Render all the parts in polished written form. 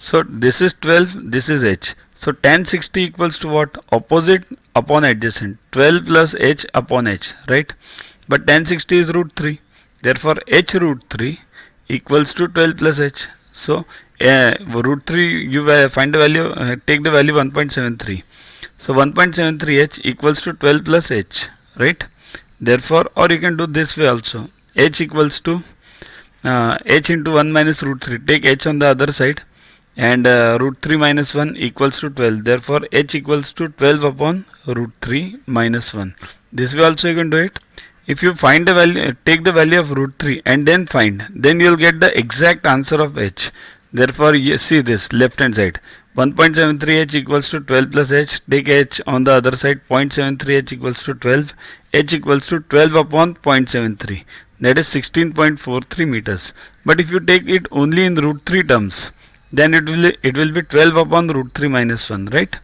So this is 12, this is h. So tan 60 equals to what? Opposite upon adjacent. 12 plus h upon h, right? But tan 60 is root 3. Therefore h root 3 equals to 12 plus h. So root 3, you find the value, take the value 1.73. So 1.73h equals to 12 plus h, right? Therefore, or you can do this way also. H equals to h into 1 minus root 3. Take h on the other side, and root 3 minus 1 equals to 12. Therefore h equals to 12 upon root 3 minus 1. This way also you can do it. If you find the value, take the value of root 3 and then find, then you will get the exact answer of h. Therefore you see this left hand side, 1.73h equals to 12 plus h. Take h on the other side, 0.73h equals to 12. H equals to 12 upon 0.73, that is 16.43 meters. But if you take it only in root 3 terms, then it will be 12 upon root 3 minus 1, right?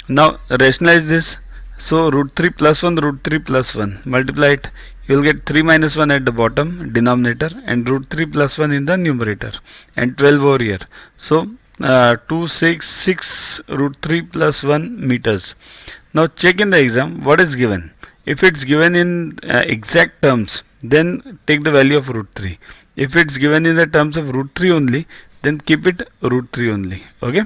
Now rationalize this. So root 3 plus 1, root 3 plus 1, multiply it, you will get 3 minus 1 at the bottom denominator and root 3 plus 1 in the numerator, and 12 over here. So 266 root 3 plus 1 meters. Now check in the exam what is given. If it's given in exact terms, then take the value of root 3. If it's given in the terms of root 3 only, then keep it root 3 only. Okay.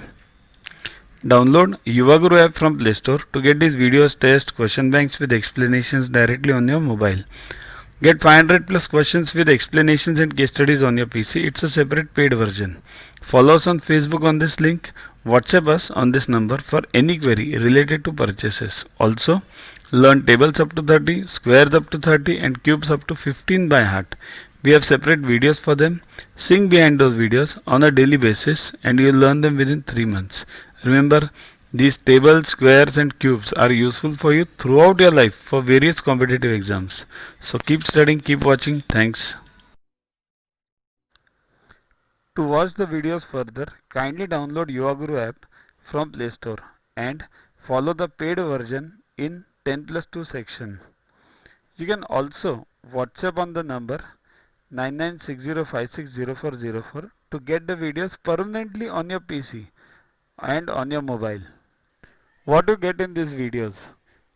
Download Yuvaguru app from Play Store to get these videos, tests, question banks with explanations directly on your mobile. Get 500 plus questions with explanations and case studies on your PC. It's a separate paid version. Follow us on Facebook on this link. WhatsApp us on this number for any query related to purchases. Also, learn tables up to 30, squares up to 30 and cubes up to 15 by heart. We have separate videos for them. Sing behind those videos on a daily basis and you will learn them within 3 months. Remember, these tables, squares and cubes are useful for you throughout your life for various competitive exams. So keep studying, keep watching. Thanks. To watch the videos further, kindly download Yuvaguru app from Play Store and follow the paid version in 10+2 section. You can also WhatsApp on the number 9960560404 to get the videos permanently on your PC and on your mobile. What to get in these videos?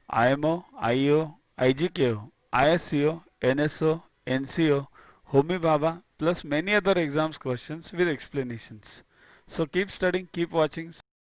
IMO, IO, IGKO, ISCO, NSO, NCO, Homi Bhabha plus many other exams questions with explanations. So keep studying, keep watching.